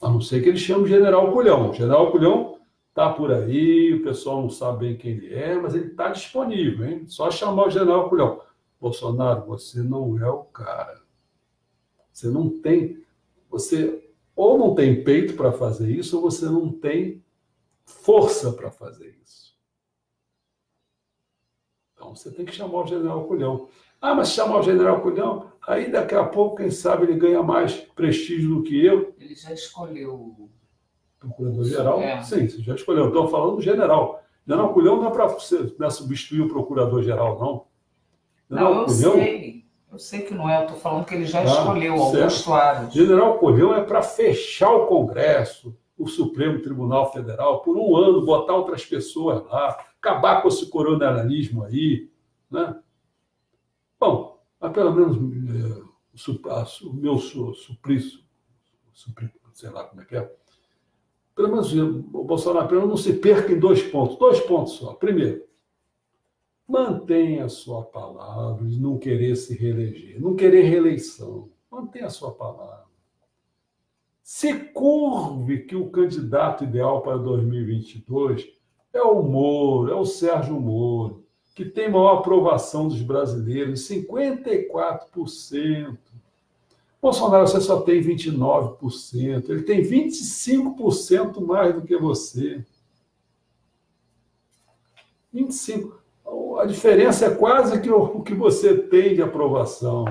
[SPEAKER 1] a não ser que ele chame o General Culhão. O General Culhão está por aí, o pessoal não sabe bem quem ele é, mas ele está disponível, hein? Só chamar o General Culhão. Bolsonaro, você não é o cara. Você não tem... Você ou não tem peito para fazer isso, ou você não tem força para fazer isso. Então, você tem que chamar o General Culhão. Ah, mas chamar o General Culhão, aí daqui a pouco, quem sabe, ele ganha mais prestígio do que eu.
[SPEAKER 2] Ele já escolheu o
[SPEAKER 1] Procurador-Geral? Sim, você já escolheu. Estou falando do general. General Culhão não é para substituir o Procurador-Geral, não.
[SPEAKER 2] Não, eu sei que não é. Eu estou falando que ele já escolheu Augusto Aras.
[SPEAKER 1] General Culhão é para fechar o Congresso, o Supremo Tribunal Federal, por um ano, botar outras pessoas lá, acabar com esse coronelismo aí, né? Bom, mas pelo menos o meu suplício, sei lá como é que é, pelo menos o Bolsonaro não se perca em 2 pontos. 2 pontos só. Primeiro, mantenha a sua palavra de não querer se reeleger, não querer reeleição. Mantenha a sua palavra. Se curve que o candidato ideal para 2022 é o Moro, é o Sérgio Moro, que tem maior aprovação dos brasileiros, 54%. Bolsonaro, você só tem 29%. Ele tem 25% mais do que você. 25%. A diferença é quase que o que você tem de aprovação.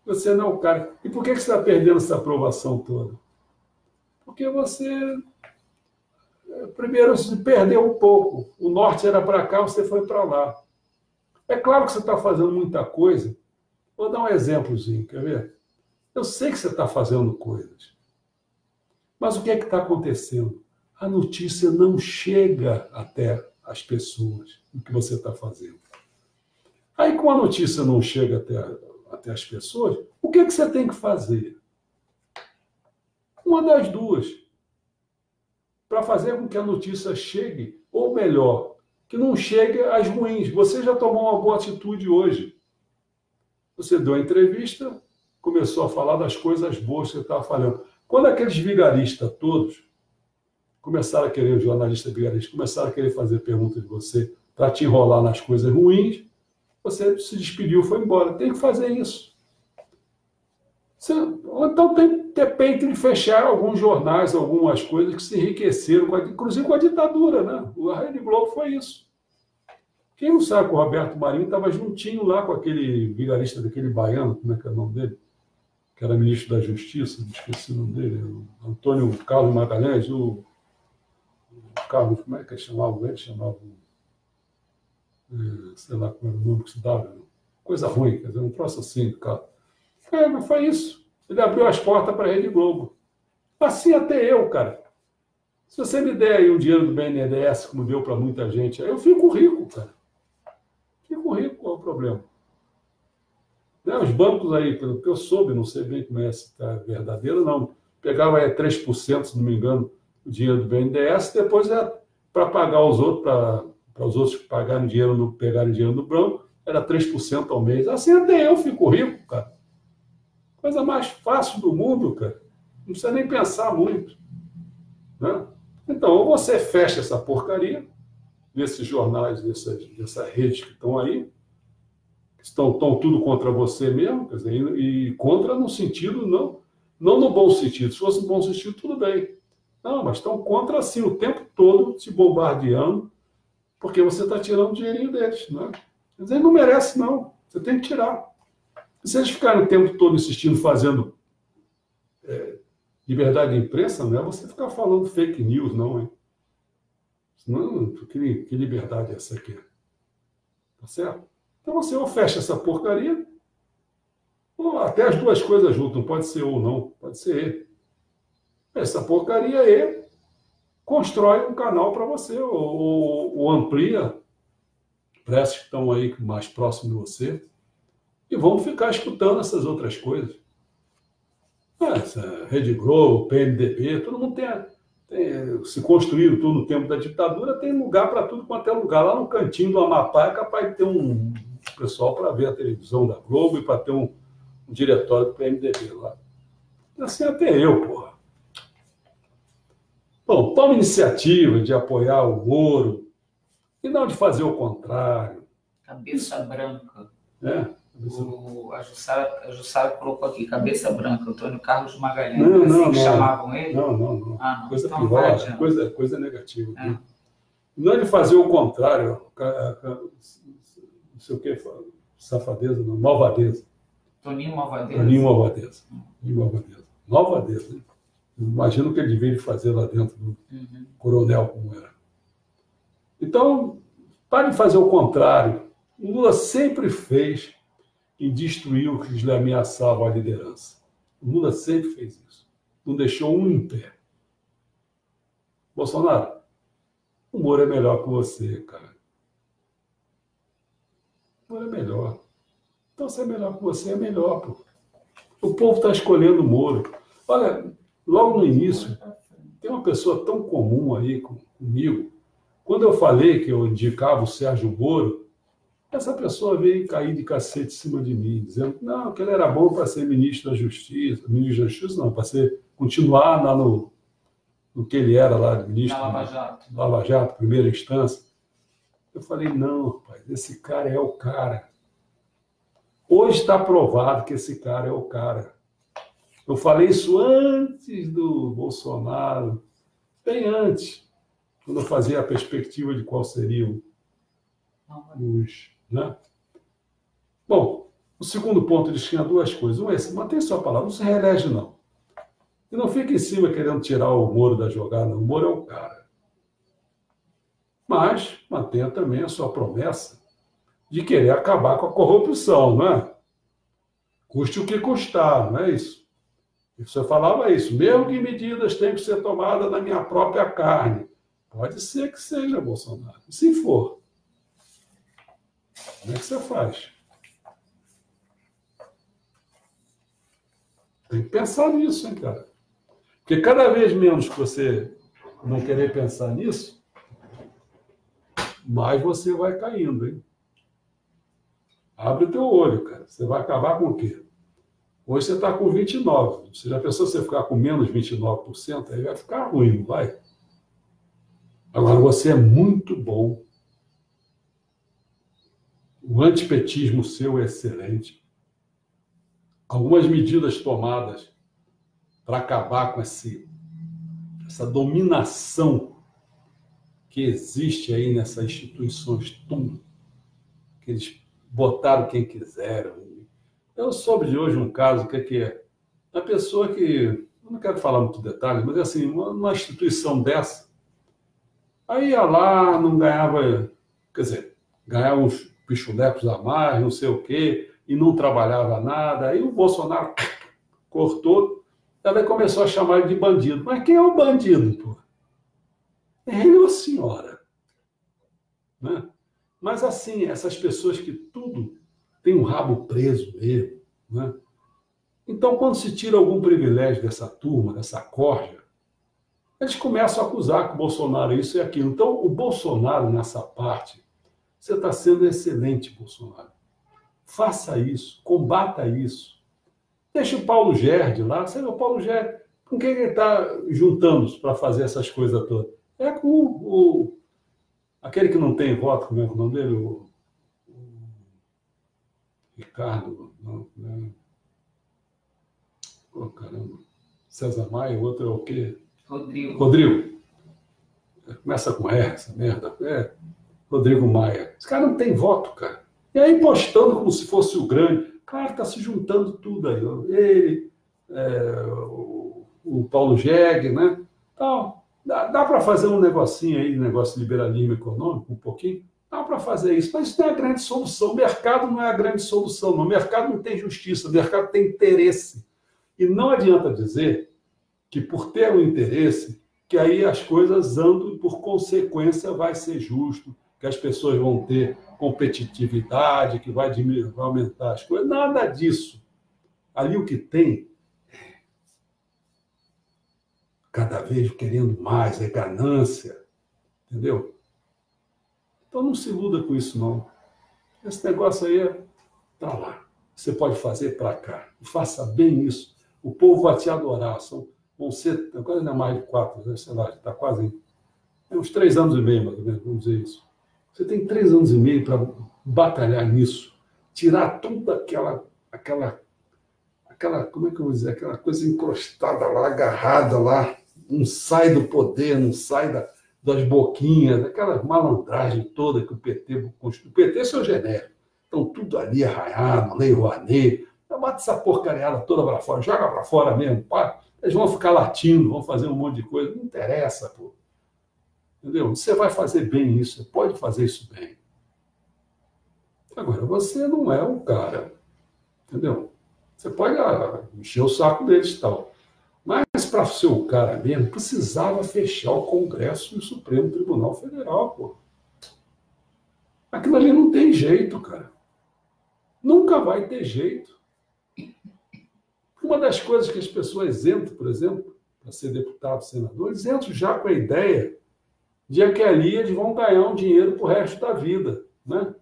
[SPEAKER 1] Você não é o cara. E por que você está perdendo essa aprovação toda? Porque você, primeiro, se perdeu um pouco. O norte era para cá, você foi para lá. É claro que você está fazendo muita coisa. Vou dar um exemplozinho, quer ver? Eu sei que você está fazendo coisas. Mas o que é que está acontecendo? A notícia não chega até as pessoas, o que você está fazendo. Aí, como a notícia não chega até as pessoas, o que é que você tem que fazer? Uma das duas. Para fazer com que a notícia chegue, ou melhor, que não chegue às ruins. Você já tomou uma boa atitude hoje. Você deu a entrevista, começou a falar das coisas boas que você estava falando. Quando aqueles vigaristas todos começaram a querer, os jornalistas vigaristas, começaram a querer fazer perguntas de você para te enrolar nas coisas ruins, você se despediu e foi embora. Tem que fazer isso. Então tem que ter peito de fechar alguns jornais, algumas coisas que se enriqueceram, inclusive com a ditadura, né? A Rede Globo foi isso. Quem não sabe que o Roberto Marinho estava juntinho lá com aquele vigarista daquele baiano, como é que é o nome dele? Que era ministro da Justiça, esqueci o nome dele, o Antônio Carlos Magalhães, o Carlos, como é que chamava ele? Chamava, sei lá como era o nome que se dava, coisa ruim, quer dizer, um troço assim, cara. Mas foi isso. Ele abriu as portas para a Rede Globo. Assim até eu, cara. Se você me der aí um dinheiro do BNDES, como deu para muita gente, aí eu fico rico, cara. Fico rico, qual é o problema? Né? Os bancos aí, pelo que eu soube, não sei bem como é se está verdadeiro, não. Pegava aí 3%, se não me engano, o dinheiro do BNDES, depois é para pagar os outros, para os outros que pegarem dinheiro no banco, era 3% ao mês. Assim até eu fico rico, cara. Coisa mais fácil do mundo, cara. Não precisa nem pensar muito. Né? Então, ou você fecha essa porcaria, desses jornais, dessas redes que estão aí, que estão tudo contra você mesmo, quer dizer, e contra no sentido, não no bom sentido. Se fosse no bom sentido, tudo bem. Não, mas estão contra, assim, o tempo todo, te bombardeando, porque você está tirando o dinheirinho deles. Né? Quer dizer, não merece, não. Você tem que tirar. E se eles ficarem o tempo todo insistindo, fazendo liberdade de imprensa, não é você ficar falando fake news, não, hein? Não, que liberdade é essa aqui? Tá certo? Então você ou fecha essa porcaria, ou até as duas coisas juntas, não pode ser ou não, pode ser essa porcaria aí, constrói um canal para você, ou amplia para esses que estão aí mais próximos de você, e vamos ficar escutando essas outras coisas. Essa Rede Globo, PMDB, todo mundo se construíram tudo no tempo da ditadura, tem lugar para tudo quanto é lugar. Lá no cantinho do Amapá é capaz de ter um pessoal para ver a televisão da Globo e para ter um diretório do PMDB lá. Assim até eu, porra. Bom, toma iniciativa de apoiar o Moro e não de fazer o contrário.
[SPEAKER 2] Cabeça branca.
[SPEAKER 1] A
[SPEAKER 2] Jussara colocou aqui, cabeça branca, Antônio Carlos Magalhães.
[SPEAKER 1] Não,
[SPEAKER 2] que chamavam ele?
[SPEAKER 1] Não.
[SPEAKER 2] Ah, não.
[SPEAKER 1] Coisa
[SPEAKER 2] Então,
[SPEAKER 1] pior, coisa negativa. Não é de fazer o contrário, não sei o que, safadeza, não, malvadeza.
[SPEAKER 2] Toninho Malvadeza.
[SPEAKER 1] Malvadeza, né? Imagino o que ele devia fazer lá dentro do coronel, como era. Então, pare de fazer o contrário. O Lula sempre fez em destruir o que lhe ameaçava a liderança. O Lula sempre fez isso. Não deixou um em pé. Bolsonaro, o Moro é melhor que você, cara. O Moro é melhor. Então, se é melhor que você, é melhor, pô. O povo está escolhendo o Moro. Olha, logo no início, tem uma pessoa tão comum aí comigo. Quando eu falei que eu indicava o Sérgio Moro, essa pessoa veio cair de cacete em cima de mim, dizendo que ele era bom para ser ministro da Justiça. Ministro da Justiça não, para continuar lá no que ele era lá, de ministro
[SPEAKER 2] da Lava Jato.
[SPEAKER 1] Lava Jato, primeira instância. Eu falei, não, rapaz, esse cara é o cara. Hoje está provado que esse cara é o cara. Eu falei isso antes do Bolsonaro, bem antes, quando eu fazia a perspectiva de qual seriam os... Né? Bom, o segundo ponto, eles tinham duas coisas. Um é esse, mantém sua palavra, não se reelege, não. E não fica em cima querendo tirar o Moro da jogada. O Moro é o cara. Mas mantenha também a sua promessa de querer acabar com a corrupção, não é? Custe o que custar, não é isso? E você falava isso, mesmo que medidas tenham que ser tomadas na minha própria carne. Pode ser que seja, Bolsonaro. E se for, como é que você faz? Tem que pensar nisso, hein, cara? Porque cada vez menos que você não querer pensar nisso, mais você vai caindo, hein? Abre o teu olho, cara. Você vai acabar com o quê? Hoje você está com 29%. Você já pensou você ficar com menos 29%? Aí vai ficar ruim, não vai? Agora, você é muito bom. O antipetismo seu é excelente. Algumas medidas tomadas para acabar com essa dominação que existe aí nessas instituições tudo, que eles botaram quem quiseram. Eu soube de hoje um caso que é a pessoa que, eu não quero falar muito detalhe, mas é assim, uma instituição dessa, aí ia lá, não ganhava, quer dizer, ganhava uns pichulecos a mais, não sei o quê, e não trabalhava nada, aí o Bolsonaro cortou, ela começou a chamar ele de bandido. Mas quem é o bandido, pô? É ele ou a senhora? Né? Mas assim, essas pessoas que tudo tem um rabo preso mesmo, né? Então, quando se tira algum privilégio dessa turma, dessa corja, eles começam a acusar que o Bolsonaro é isso e aquilo. Então, o Bolsonaro, nessa parte, você está sendo excelente, Bolsonaro. Faça isso, combata isso. Deixa o Paulo Gerde lá. Você vê o Paulo Gerde, com quem ele está juntando para fazer essas coisas todas? É com aquele que não tem voto, como é o nome dele? O Ricardo, não, né? Oh, caramba. César Maia, o outro é o quê? Rodrigo. Começa com R, essa merda. Rodrigo Maia. Esse cara não tem voto, cara. E aí postando como se fosse o grande. Cara, está se juntando tudo aí. Ele, o Paulo Jegue, né? Então, dá para fazer um negocinho aí, negócio de liberalismo econômico, um pouquinho. Dá para fazer isso, mas isso não é a grande solução. O mercado não é a grande solução. Não. O mercado não tem justiça, o mercado tem interesse. E não adianta dizer que por ter um interesse, que aí as coisas andam e por consequência vai ser justo, que as pessoas vão ter competitividade, que vai aumentar as coisas. Nada disso. Ali o que tem, cada vez querendo mais, é ganância, entendeu? Então não se iluda com isso, não. Esse negócio aí está lá. Você pode fazer para cá. E faça bem isso. O povo vai te adorar. Vão ser, agora não é mais de 4, né? Sei lá, está quase uns 3 anos e meio, mais ou menos, vamos dizer isso. Você tem 3 anos e meio para batalhar nisso, tirar toda aquela, como é que eu vou dizer, aquela coisa encrostada lá, agarrada lá, não sai do poder, não sai das boquinhas, daquela malandragem toda que o PT construiu. O PT é seu genérico. Então, tudo ali arranhado, Lei Rouanet, bate essa porcariada toda para fora, joga para fora mesmo, pá. Eles vão ficar latindo, vão fazer um monte de coisa, não interessa, pô. Entendeu? Você vai fazer bem isso, você pode fazer isso bem. Agora, você não é o cara, entendeu? Você pode encher o saco deles e tal. Mas para ser o cara mesmo, precisava fechar o Congresso e o Supremo Tribunal Federal, pô. Aquilo ali não tem jeito, cara. Nunca vai ter jeito. Uma das coisas que as pessoas entram, por exemplo, para ser deputado, senador, eles entram já com a ideia de que ali eles vão ganhar um dinheiro para o resto da vida, né?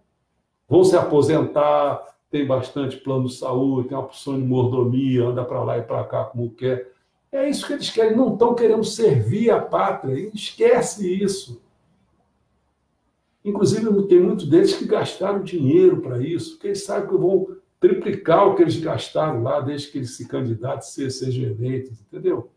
[SPEAKER 1] Vão se aposentar, tem bastante plano de saúde, tem uma opção de mordomia, anda para lá e para cá como quer. É isso que eles querem, não estão querendo servir a pátria, esquece isso. Inclusive, tem muitos deles que gastaram dinheiro para isso, porque eles sabem que vão triplicar o que eles gastaram lá, desde que eles se candidatem, sejam eleitos, entendeu?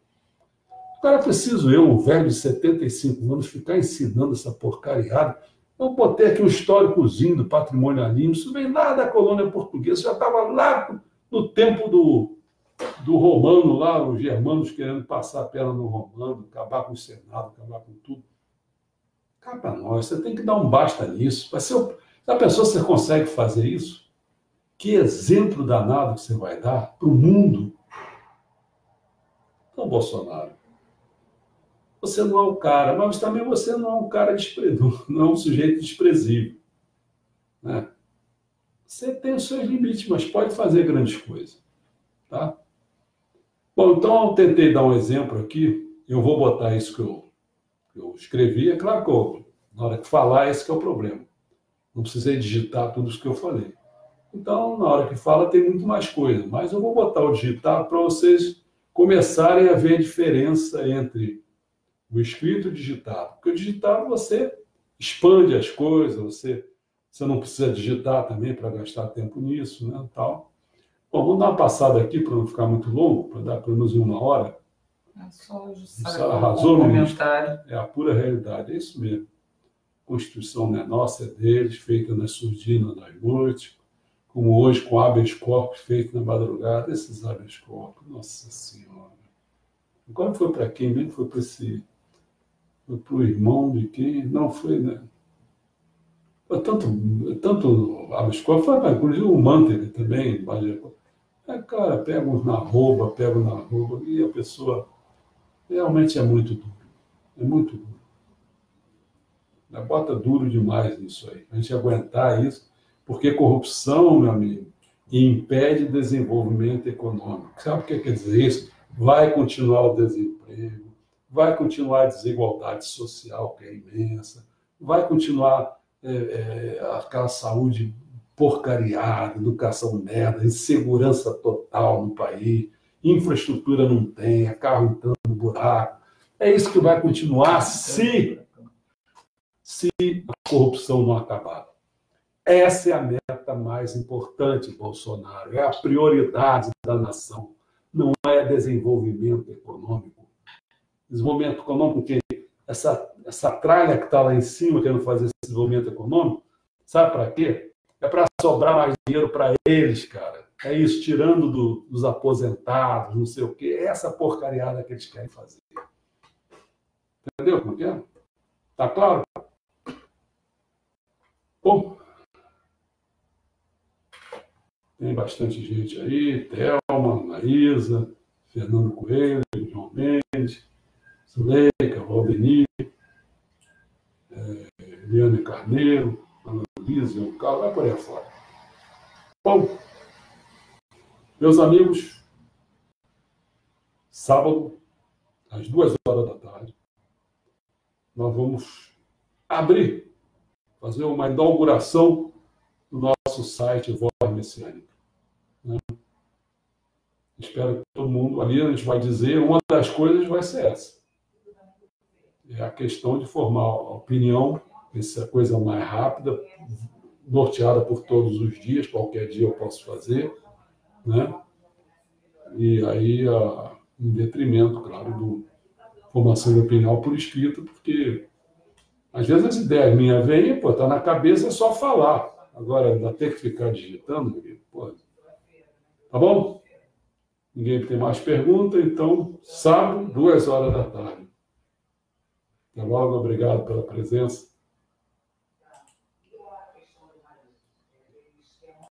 [SPEAKER 1] Agora, preciso eu, um velho de 75 anos, ficar ensinando essa porcariada. Eu botei aqui um históricozinho do patrimonialismo, isso vem lá da colônia portuguesa, já estava lá no tempo do romano, lá, os germanos querendo passar a perna no romano, acabar com o Senado, acabar com tudo. Cá para nós, você tem que dar um basta nisso. Já pensou se você consegue fazer isso? Que exemplo danado que você vai dar para o mundo? Então, Bolsonaro, você não é o cara, mas também você não é um cara desprezível, não é um sujeito desprezível, né? Você tem os seus limites, mas pode fazer grandes coisas, tá? Bom, então eu tentei dar um exemplo aqui, eu vou botar isso que eu escrevi, é claro que na hora que falar, esse que é o problema. Não precisei digitar tudo isso que eu falei. Então, na hora que fala, tem muito mais coisa. Mas eu vou botar o digitado para vocês começarem a ver a diferença entre o escrito e o digitado. Porque o digitado, você expande as coisas, você não precisa digitar também para gastar tempo nisso, né, tal. Bom, vamos dar uma passada aqui para não ficar muito longo, para dar pelo menos 1 hora. Arrasou, comentário. É a pura realidade, é isso mesmo. A Constituição não é nossa, é deles, feita nas surdinas, nas noites, como hoje com habeas corpus feito na madrugada, esses habeas corpus, nossa senhora. Agora foi para quem mesmo? Foi para foi para o irmão de quem? Não, foi, né? Foi tanto habeas corpus, foi para inclusive o Manteiga também, cara, pega na rouba, e a pessoa realmente é muito duro. É muito duro. Bota duro demais nisso aí. A gente aguentar isso, porque corrupção, meu amigo, impede desenvolvimento econômico. Sabe o que quer dizer isso? Vai continuar o desemprego, vai continuar a desigualdade social, que é imensa, vai continuar aquela saúde porcariada, educação merda, insegurança total no país, infraestrutura não tem, é carro entrando no buraco. É isso que vai continuar se a corrupção não acabar. Essa é a meta mais importante, Bolsonaro, é a prioridade da nação, não é desenvolvimento econômico. Desenvolvimento econômico, porque essa tralha que está lá em cima querendo fazer esse desenvolvimento econômico, sabe para quê? É para sobrar mais dinheiro para eles, cara. É isso, tirando dos aposentados, não sei o quê. É essa porcariada que eles querem fazer. Entendeu como é? Tá claro? Bom, tem bastante gente aí. Thelma, Marisa, Fernando Coelho, João Mendes, Zuleika, Valdemir, Eliane Carneiro, Ana Luísa, o Carlos, vai por aí fora. Bom, meus amigos, sábado, às 2h da tarde, nós vamos fazer uma inauguração do nosso site Voz Messiânica. Né? Espero que todo mundo ali, a gente vai dizer, uma das coisas vai ser essa. É a questão de formar a opinião, essa coisa mais rápida, norteada por todos os dias, qualquer dia eu posso fazer, né? E aí, em detrimento, claro, da formação de opinião por escrito, porque às vezes as ideias minhas vêm, pô, tá na cabeça, é só falar. Agora, ainda ter que ficar digitando, pô. Tá bom? Ninguém tem mais pergunta, então, sábado, 2h da tarde. Até logo, obrigado pela presença.